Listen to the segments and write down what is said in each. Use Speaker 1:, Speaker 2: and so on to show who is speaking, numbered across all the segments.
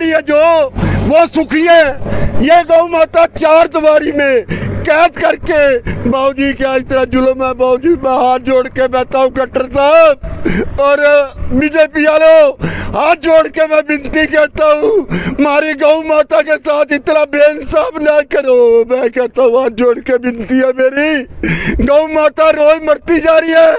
Speaker 1: रही है जो वो सुखी है। ये गौ माता चार दीवारी में कैद करके बाबूजी क्या इस तरह जुल्म है। बाबूजी मैं हाथ जोड़ के बैठा हूँ कट्टर साहब और बीजेपी वालों, हाथ जोड़ के मैं विनती कहता हूँ हमारी गौ माता के साथ इतना बेइंसाफ ना करो। मैं कहता हूँ हाथ जोड़ के विनती है मेरी। गौ माता रोज मरती जा रही है,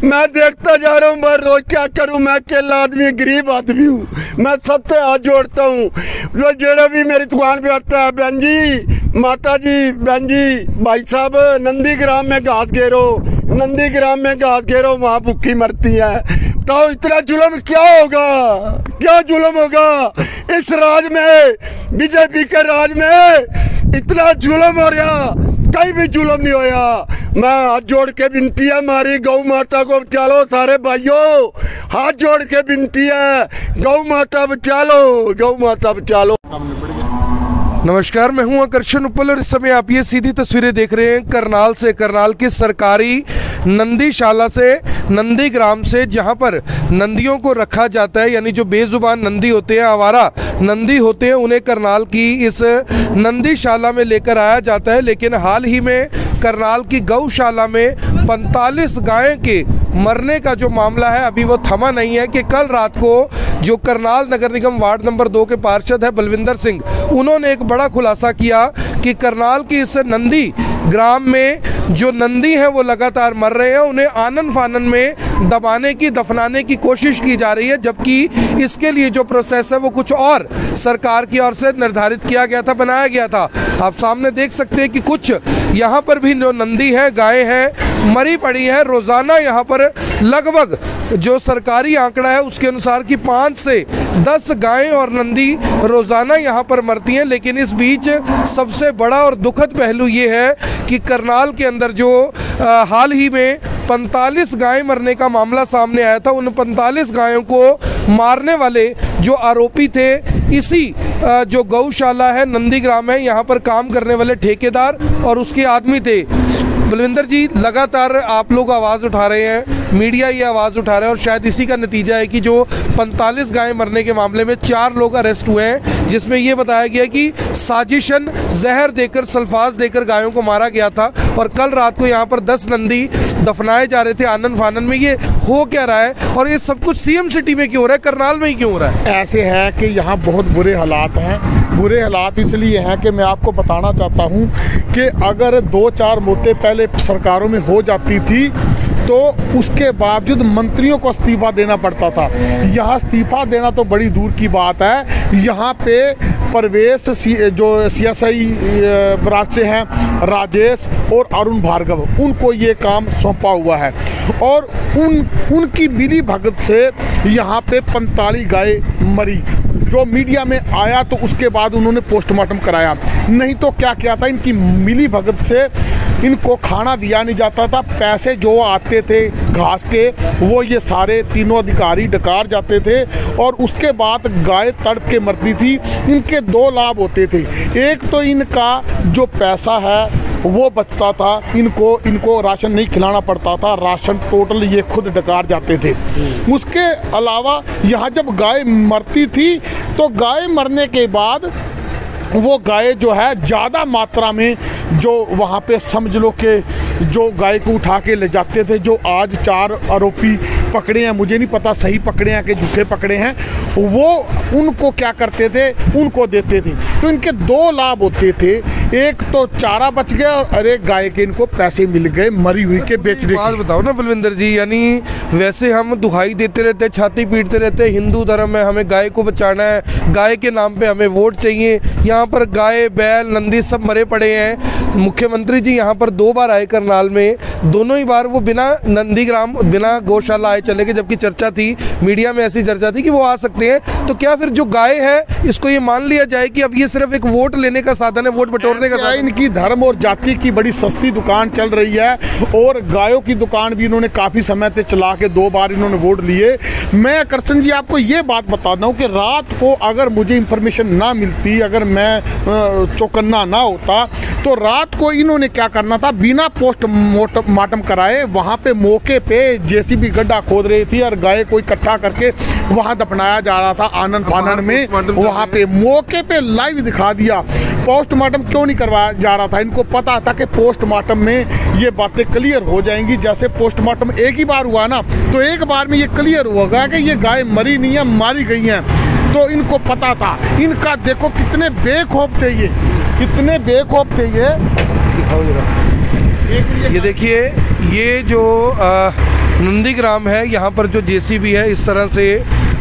Speaker 1: मैं देखता जा रहा हूँ। मैं रोज क्या करूँ, मैं अकेला आदमी गरीब आदमी हूँ। मैं सबसे हाथ जोड़ता हूँ जो जेड़ा भी मेरी दुकान पे आता है, बहन जी, माता जी, बहन जी, भाई साहब नंदीग्राम में घास घेरो, नंदीग्राम में घास घेरो, वहाँ भूखी मरती है। तो इतना जुल्म क्या होगा, क्या जुल्म होगा इस राज में, बीजेपी के राज में इतना जुल्म हो रहा, कहीं भी जुल्म नहीं होया। मैं हाथ जोड़ के विनती है हमारी गौ माता को बचा लो। सारे भाइयों हाथ जोड़ के विनती है, गौ माता बचा लो, गौ माता बचा लो।
Speaker 2: नमस्कार, मैं हूं आकर्षण उपल और इस समय आप ये सीधी तस्वीरें देख रहे हैं करनाल से, करनाल की सरकारी नंदीशाला से, नंदीग्राम से, जहां पर नंदियों को रखा जाता है। यानी जो बेजुबान नंदी होते हैं, आवारा नंदी होते हैं, उन्हें करनाल की इस नंदीशाला में लेकर आया जाता है। लेकिन हाल ही में करनाल की गौशाला में 45 गायें के मरने का जो मामला है अभी वो थमा नहीं है। कि कल रात को जो करनाल नगर निगम वार्ड नंबर 2 के पार्षद है बलविंदर सिंह, उन्होंने एक बड़ा खुलासा किया कि करनाल की इस नंदी ग्राम में जो नंदी हैं वो लगातार मर रहे हैं, उन्हें आनन फानन में दबाने की, दफनाने की कोशिश की जा रही है। जबकि इसके लिए जो प्रोसेस है वो कुछ और सरकार की ओर से निर्धारित किया गया था, बनाया गया था। आप सामने देख सकते हैं कि कुछ यहाँ पर भी जो नंदी हैं, गायें हैं, मरी पड़ी हैं। रोज़ाना यहाँ पर लगभग जो सरकारी आंकड़ा है उसके अनुसार कि 5 से 10 गायें और नंदी रोज़ाना यहाँ पर मरती हैं। लेकिन इस बीच सबसे बड़ा और दुखद पहलू ये है कि करनाल के अंदर जो हाल ही में 45 गायें मरने का मामला सामने आया था, उन 45 गायों को मारने वाले जो आरोपी थे, इसी जो गौशाला है, नंदीग्राम है, यहाँ पर काम करने वाले ठेकेदार और उसके आदमी थे। बलविंदर जी, लगातार आप लोग आवाज़ उठा रहे हैं, मीडिया ये आवाज़ उठा रहा है और शायद इसी का नतीजा है कि जो 45 गायें मरने के मामले में 4 लोग अरेस्ट हुए हैं, जिसमें ये बताया गया कि साजिशन जहर देकर, सल्फास देकर गायों को मारा गया था। और कल रात को यहाँ पर 10 नंदी दफनाए जा रहे थे आनन फानन में। ये हो क्या रहा है और ये सब कुछ सीएम सिटी में क्यों हो रहा है, करनाल में ही क्यों हो रहा है?
Speaker 3: ऐसे है कि यहाँ बहुत बुरे हालात हैं। बुरे हालात इसलिए हैं कि मैं आपको बताना चाहता हूँ कि अगर 2-4 मौतें पहले सरकारों में हो जाती थी तो उसके बावजूद मंत्रियों को इस्तीफा देना पड़ता था। यहाँ इस्तीफा देना तो बड़ी दूर की बात है। यहाँ पे परवेश जो CSI ब्रांच से हैं, राजेश और अरुण भार्गव, उनको ये काम सौंपा हुआ है और उनकी मिली भगत से यहाँ पे 45 गायें मरी। जो मीडिया में आया तो उसके बाद उन्होंने पोस्टमार्टम कराया, नहीं तो क्या किया था, इनकी मिली भगत से इनको खाना दिया नहीं जाता था। पैसे जो आते थे घास के वो ये सारे तीनों अधिकारी डकार जाते थे और उसके बाद गाय तड़प के मरती थी। इनके 2 लाभ होते थे, एक तो इनका जो पैसा है वो बचता था, इनको राशन नहीं खिलाना पड़ता था, राशन टोटल ये खुद डकार जाते थे। उसके अलावा यहाँ जब गाय मरती थी तो गाय मरने के बाद वो गाय जो है ज़्यादा मात्रा में जो वहाँ पे समझ लो कि जो गाय को उठा के ले जाते थे, जो आज 4 आरोपी पकड़े हैं, मुझे नहीं पता सही पकड़े हैं कि झूठे पकड़े हैं, वो उनको क्या करते थे, उनको देते थे। तो इनके 2 लाभ होते थे, एक तो चारा बच गया और एक गाय के इनको पैसे मिल गए मरी हुई के बेचने।
Speaker 2: बात बताओ ना बलविंदर जी, यानी वैसे हम दुहाई देते रहते हैं, छाती पीटते रहते हैं, हिंदू धर्म में हमें गाय को बचाना है, गाय के नाम पे हमें वोट चाहिए। यहाँ पर गाय, बैल, नंदी सब मरे पड़े हैं। मुख्यमंत्री जी यहाँ पर 2 बार आए करनाल में, दोनों ही बार वो बिना नंदीग्राम, बिना गौशाला आए चले गए। जबकि चर्चा थी, मीडिया में ऐसी चर्चा थी कि वो आ सकते हैं। तो क्या फिर जो गाय है इसको ये मान लिया जाए कि अब ये सिर्फ एक वोट लेने का साधन है, वोट बटोरने का साधन?
Speaker 3: इनकी धर्म और जाति की बड़ी सस्ती दुकान चल रही है और गायों की दुकान भी इन्होंने काफ़ी समय से चला के 2 बार इन्होंने वोट लिए। मैं आकर्षण जी आपको ये बात बता दूँ कि रात को अगर मुझे इंफॉर्मेशन ना मिलती, अगर मैं चौकन्ना ना होता, तो तो रात को इन्होंने क्या करना था, बिना पोस्टमार्टम कराए वहाँ पे मौके पे जेसीबी गड्ढा खोद रही थी और गाय को इकट्ठा करके वहाँ दफनाया जा रहा था आनंद फानन में। वहाँ पे मौके पे लाइव दिखा दिया। पोस्टमार्टम क्यों नहीं करवाया जा रहा था, इनको पता था कि पोस्टमार्टम में ये बातें क्लियर हो जाएंगी। जैसे पोस्टमार्टम एक ही बार हुआ ना, तो एक बार में ये क्लियर होगा कि ये गाय मरी नहीं है, मारी गई हैं। तो इनको पता था। इनका देखो कितने बेखौफ थे, ये कितने बेखौफ थे।
Speaker 2: ये देखिए, ये जो नंदीग्राम है, यहाँ पर जो जेसीबी है, इस तरह से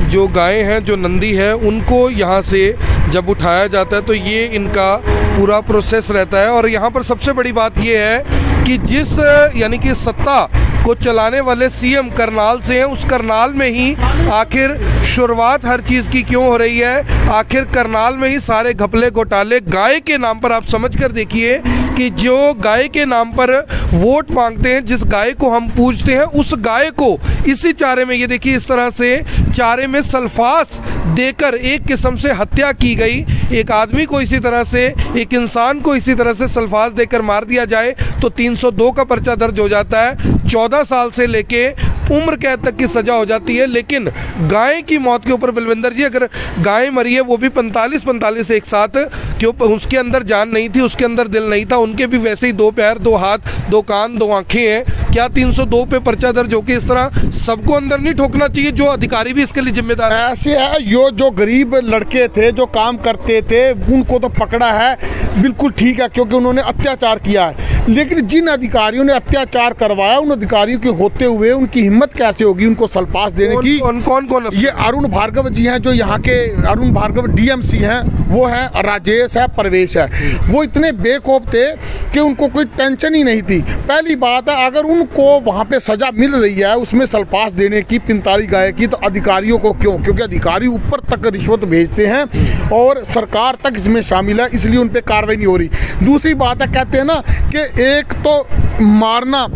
Speaker 2: जो गायें हैं, जो नंदी है, उनको यहाँ से जब उठाया जाता है तो ये इनका पूरा प्रोसेस रहता है। और यहाँ पर सबसे बड़ी बात ये है कि जिस यानी कि सत्ता को चलाने वाले सीएम करनाल से हैं, उस करनाल में ही आखिर शुरुआत हर चीज़ की क्यों हो रही है। आखिर करनाल में ही सारे घपले घोटाले गाय के नाम पर। आप समझ कर देखिए कि जो गाय के नाम पर वोट मांगते हैं, जिस गाय को हम पूजते हैं, उस गाय को इसी चारे में, ये देखिए इस तरह से चारे में सल्फास देकर एक किस्म से हत्या की गई। एक आदमी को इसी तरह से, एक इंसान को इसी तरह से सल्फास देकर मार दिया जाए तो 302 का पर्चा दर्ज हो जाता है, 14 साल से लेके उम्र कैद तक की सजा हो जाती है। लेकिन गाय की मौत के ऊपर बलविंदर जी, अगर गाय मरी है वो भी 45 एक साथ, क्यों उसके अंदर जान नहीं थी, उसके अंदर दिल नहीं था, उनके भी वैसे ही 2 पैर 2 हाथ 2 कान 2 आंखें हैं, क्या 302 पे पर्चा दर्ज हो के इस तरह सबको अंदर नहीं ठोकना चाहिए? जो अधिकारी भी इसके लिए जिम्मेदार है।
Speaker 3: ऐसे है, जो गरीब लड़के थे जो काम करते थे उनको तो पकड़ा है, बिल्कुल ठीक है, क्योंकि उन्होंने अत्याचार किया है। लेकिन जिन अधिकारियों ने अत्याचार करवाया, उन अधिकारियों के होते हुए उनकी हिम्मत कैसे होगी उनको सल्फास देने की?
Speaker 2: कौन?
Speaker 3: ये अरुण भार्गव जी हैं, जो यहाँ के अरुण भार्गव डीएमसी हैं, वो है राजेश है, प्रवेश है। वो इतने बेखौफ थे कि उनको कोई टेंशन ही नहीं थी। पहली बात है, अगर उनको वहाँ पे सजा मिल रही है उसमें सल्फास देने की 45 गाय की, तो अधिकारियों को क्यों? क्योंकि अधिकारी ऊपर तक रिश्वत भेजते हैं और सरकार तक इसमें शामिल है, इसलिए उन पर कार्रवाई नहीं हो रही। दूसरी बात है, कहते हैं ना कि एक तो मारना,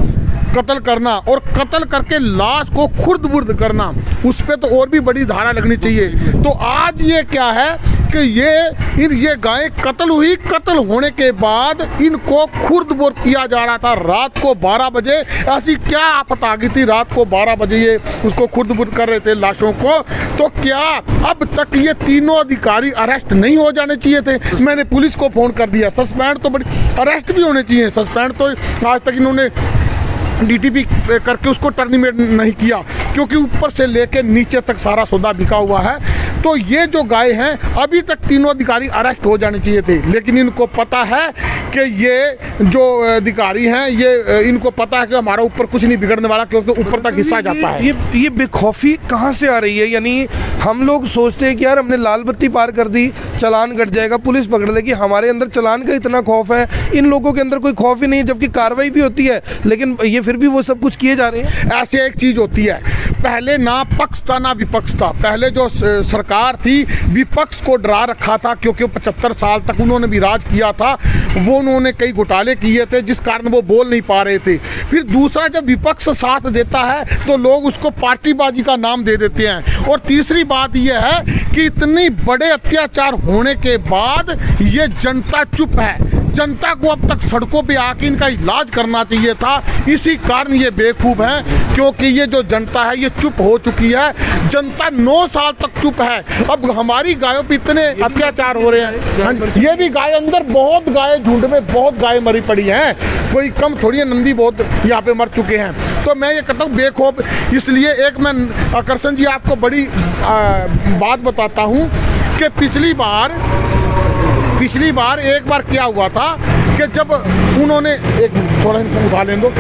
Speaker 3: कत्ल करना, और कत्ल करके लाश को खुर्द-बुर्द करना, उस पर तो और भी बड़ी धारा लगनी चाहिए। तो आज ये क्या है कि ये गाय कत्ल हुई, कत्ल होने के बाद इनको खुर्द-बुर्द किया जा रहा था रात को 12 बजे। ऐसी क्या आफत आ गई थी, रात को 12 बजे ये उसको खुर्द-बुर्द कर रहे थे लाशों को? तो क्या अब तक ये तीनों अधिकारी अरेस्ट नहीं हो जाने चाहिए थे? मैंने पुलिस को फोन कर दिया, सस्पेंड तो बड़ी, अरेस्ट भी होने चाहिए। सस्पेंड तो आज तक इन्होंने डीटीपी करके उसको टर्मिनेट नहीं किया, क्योंकि ऊपर से लेकर नीचे तक सारा सौदा बिका हुआ है। तो ये जो गाय हैं, अभी तक तीनों अधिकारी अरेस्ट हो जाने चाहिए थे, लेकिन इनको पता है कि ये जो अधिकारी हैं, ये इनको पता है कि हमारा ऊपर कुछ नहीं बिगड़ने वाला, क्योंकि ऊपर तक हिस्सा जाता है।
Speaker 2: ये बेखौफी कहाँ से आ रही है? यानी हम लोग सोचते हैं कि यार हमने लाल बत्ती पार कर दी, चालान कट जाएगा, पुलिस पकड़ लेगी, हमारे अंदर चालान का इतना खौफ है, इन लोगों के अंदर कोई खौफ ही नहीं, जबकि कार्रवाई भी होती है, लेकिन ये फिर भी वो सब कुछ किए जा रहे हैं।
Speaker 3: ऐसे एक चीज होती है, पहले ना पक्ष था ना विपक्ष था। पहले जो सरकार थी, विपक्ष को डरा रखा था, क्योंकि 75 साल तक उन्होंने भी राज किया था, वो उन्होंने कई घोटाले किए थे, जिस कारण वो बोल नहीं पा रहे थे। फिर दूसरा, जब विपक्ष साथ देता है तो लोग उसको पार्टीबाजी का नाम दे देते हैं। और तीसरी बात यह है कि इतनी बड़े अत्याचार होने के बाद ये जनता चुप है। जनता को अब तक सड़कों पे आके इनका इलाज करना चाहिए था, इसी कारण ये बेवकूफ़ है, क्योंकि ये जो जनता है ये चुप हो चुकी है। जनता 9 साल तक चुप है। अब हमारी गायों पे इतने अत्याचार हो रहे हैं। ये भी गाय, अंदर बहुत गाय, झुंड में बहुत गाय मरी पड़ी हैं, कोई कम थोड़ी है, नंदी बहुत यहाँ पे मर चुके हैं। तो मैं ये कहता हूँ बेखौफ। इसलिए एक मैं आकर्षण जी आपको बड़ी बात बताता हूँ कि पिछली बार एक बार क्या हुआ था कि जब उन्होंने, एक थोड़ा उठा लें दो,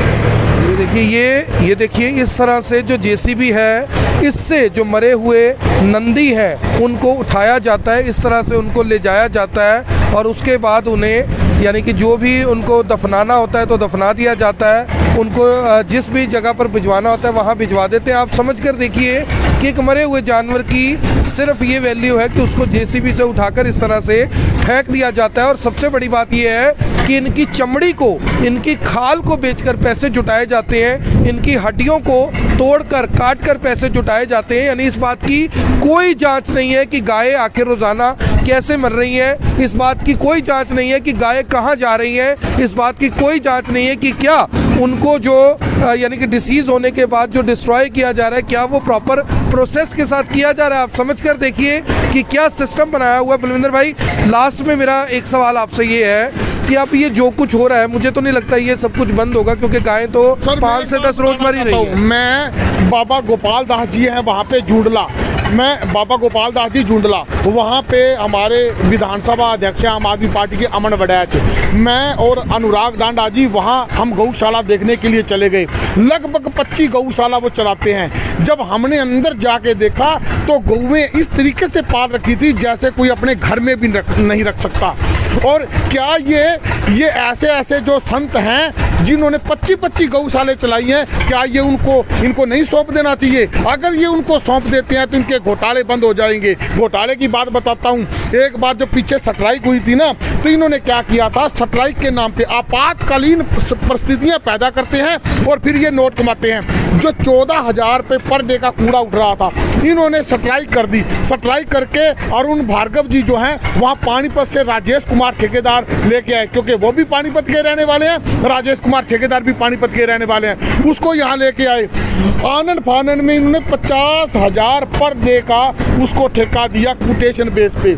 Speaker 2: ये देखिए इस तरह से जो जेसीबी है, इससे जो मरे हुए नंदी हैं उनको उठाया जाता है, इस तरह से उनको ले जाया जाता है, और उसके बाद उन्हें यानी कि जो भी उनको दफनाना होता है तो दफना दिया जाता है। उनको जिस भी जगह पर भिजवाना होता है वहाँ भिजवा देते हैं। आप समझ कर देखिए कि एक मरे हुए जानवर की सिर्फ ये वैल्यू है कि उसको जेसीबी से उठाकर इस तरह से फेंक दिया जाता है। और सबसे बड़ी बात ये है कि इनकी चमड़ी को, इनकी खाल को बेचकर पैसे जुटाए जाते हैं, इनकी हड्डियों को तोड़कर काट कर पैसे जुटाए जाते हैं। यानी इस बात की कोई जांच नहीं है कि गाय आखिर रोज़ाना कैसे मर रही हैं, इस बात की कोई जांच नहीं है कि गाय कहाँ जा रही हैं, इस बात की कोई जांच नहीं है कि क्या उनको जो यानी कि डिसीज़ होने के बाद जो डिस्ट्रॉय किया जा रहा है क्या वो प्रॉपर प्रोसेस के साथ किया जा रहा है। आप समझ कर देखिए कि क्या सिस्टम बनाया हुआ है। बलविंदर भाई, लास्ट में मेरा एक सवाल आपसे ये है कि अब ये जो कुछ हो रहा है, मुझे तो नहीं लगता ये सब कुछ बंद होगा, क्योंकि गायें तो 5 से 10 रोज मर ही रही है।
Speaker 3: मैं बाबा गोपाल दास जी हैं वहाँ पे जूंडला, मैं बाबा गोपाल दास जी जूंडला, वहाँ पे हमारे विधानसभा अध्यक्ष आम आदमी पार्टी के अमन वड़ैच, मैं और अनुराग दांडा जी वहाँ हम गौशाला देखने के लिए चले गए। लगभग 25 गौशाला वो चलाते हैं। जब हमने अंदर जाके देखा तो गौवें इस तरीके से पाल रखी थी जैसे कोई अपने घर में भी नहीं रख सकता। और क्या ये ऐसे जो संत हैं जिन्होंने 25 गौशाले चलाई हैं, क्या ये इनको नहीं सौंप देना चाहिए? अगर ये उनको सौंप देते हैं तो इनके घोटाले बंद हो जाएंगे। घोटाले की बात बताता हूँ। एक बार जो पीछे स्ट्राइक हुई थी ना, तो इन्होंने क्या किया था, स्ट्राइक के नाम पे आपातकालीन परिस्थितियां पैदा करते हैं और फिर ये नोट कमाते हैं। जो 14,000 रुपये पर डे का कूड़ा उठ रहा था, इन्होंने स्ट्राइक कर दी। स्ट्राइक करके अरुण भार्गव जी जो हैं वहाँ पानीपत से राजेश कुमार ठेकेदार लेके आए, क्योंकि वो भी पानीपत के रहने वाले हैं, राजेश कुमार ठेकेदार भी पानीपत के रहने वाले हैं। उसको यहाँ लेके आए। आनंद फानन में इन्होंने 50,000 पर डे का उसको ठेका दिया कोटेशन बेस पे।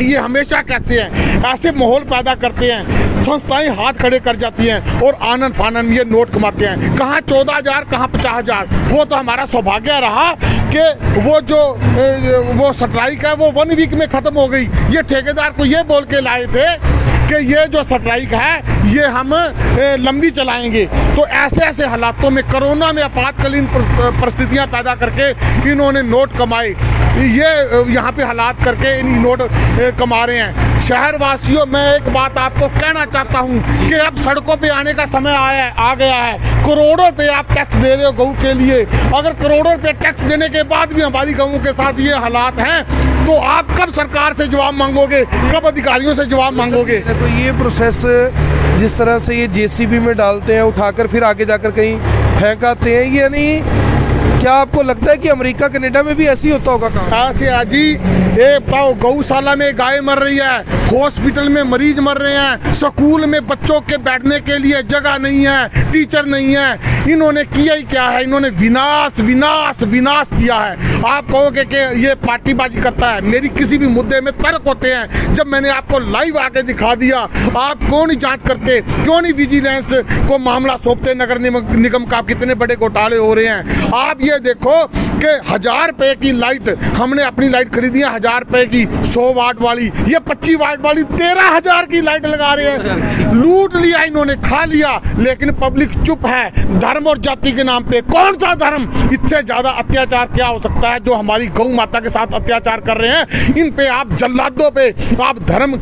Speaker 3: ये हमेशा कैसे हैं, ऐसे माहौल पैदा करते हैं, संस्थाएं हाथ खड़े कर जाती हैं और आनंद फानन ये नोट कमाते हैं। कहाँ 14,000, कहाँ 50,000। वो तो हमारा सौभाग्य रहा कि वो स्ट्राइक है वो 1 वीक में ख़त्म हो गई। ये ठेकेदार को ये बोल के लाए थे कि ये जो स्ट्राइक है ये हम लंबी चलाएंगे। तो ऐसे हालातों में, कोरोना में आपातकालीन परिस्थितियां पैदा करके इन्होंने नोट कमाए। ये यहाँ पे हालात करके इन नोट कमा रहे हैं। शहर वासियों, मैं एक बात आपको कहना चाहता हूँ कि अब सड़कों पे आने का समय आ गया है। करोड़ों रुपये आप टैक्स दे रहे हो गऊ के लिए। अगर करोड़ों रुपये टैक्स देने के बाद भी हमारी गऊ के साथ ये हालात हैं तो आप कब सरकार से जवाब मांगोगे, कब अधिकारियों से जवाब मांगोगे?
Speaker 2: तो ये प्रोसेस जिस तरह से ये जेसीबी में डालते हैं, उठाकर फिर आगे जाकर कहीं फेंक आते हैं, ये नहीं, क्या आपको लगता है कि अमेरिका कनाडा में भी ऐसी होता होगा काम?
Speaker 3: ऐसे आजी, ये बताओ, गौशाला में गाय मर रही है, हॉस्पिटल में मरीज मर रहे हैं, स्कूल में बच्चों के बैठने के लिए जगह नहीं है, टीचर नहीं है। इन्होंने किया ही क्या है? इन्होंने विनाश विनाश विनाश किया है। आप कहोगे कि ये पार्टीबाजी करता है। मेरी किसी भी मुद्दे में तर्क होते हैं। जब मैंने आपको लाइव आके दिखा दिया, आप क्यों नहीं जांच करते? क्यों नहीं विजिलेंस को मामला सौंपते? नगर निगम का कितने बड़े घोटाले हो रहे हैं। आप ये देखो कि 1,000 रुपए की लाइट, हमने अपनी लाइट खरीदी है 1,000 रुपए की 100 वाट वाली, ये 25 वाट वाली 13,000 की लाइट लगा रहे हैं। लूट लिया इन्होंने, खा लिया, लेकिन पब्लिक चुप है। धर्म और जाति के नाम पे कौन सा धर्म? इससे ज्यादा अत्याचार क्या हो सकता है जो हमारी गौ माता के साथ अत्याचार कर रहे हैं? इन पे आप जल्लादों पे आप धर्म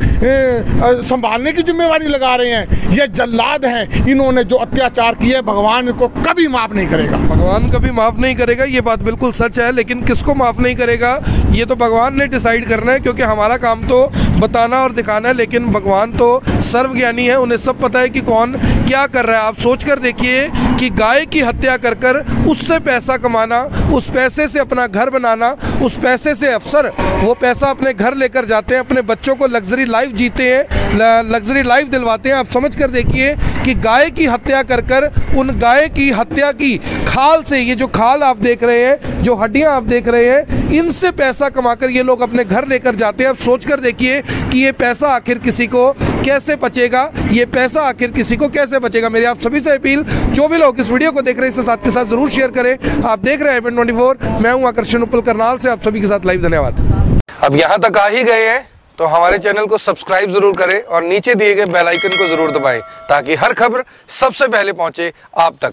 Speaker 3: संभालने की जिम्मेवारी लगा रहे हैं। ये जल्लाद हैं। इन्होंने जो अत्याचार किए भगवान को कभी माफ नहीं करेगा।
Speaker 2: भगवान कभी माफ नहीं करेगा, ये बात बिल्कुल सच है। लेकिन किसको माफ नहीं करेगा ये तो भगवान ने डिसाइड करना है, क्योंकि हमारा काम तो बताना और दिखाना है। लेकिन भगवान तो सर्वज्ञानी है, उन्हें सब पता है कि कौन क्या कर रहा है। आप सोच कर देखिए कि गाय की हत्या कर कर उससे पैसा कमाना, उस पैसे से अपना घर बनाना, उस पैसे से अफसर वो पैसा अपने घर लेकर जाते हैं, अपने बच्चों को लग्जरी लाइफ जीते हैं, लग्जरी लाइफ दिलवाते हैं। आप समझ कर देखिए कि गाय की हत्या कर कर उन गाय की हत्या की खाल से, ये जो खाल आप देख रहे हैं, जो हड्डियां आप देख रहे हैं, इनसे पैसा कमाकर ये लोग अपने घर लेकर जाते हैं। अब सोच कर देखिए कि ये पैसा आखिर किसी को कैसे बचेगा, ये पैसा आखिर किसी को कैसे बचेगा। मेरी आप सभी से अपील, जो भी लोग इस वीडियो को देख रहे हैं इसे साथ के साथ जरूर शेयर करें। आप देख रहे हैं एबीएन 24, मैं हूं आकर्षण उपल करनाल से, आप सभी के साथ लाइव। धन्यवाद। अब यहाँ तक आ ही गए हैं तो हमारे चैनल को सब्सक्राइब जरूर करें और नीचे दिए गए बेल आइकन को जरूर दबाएं ताकि हर खबर सबसे पहले पहुंचे आप तक।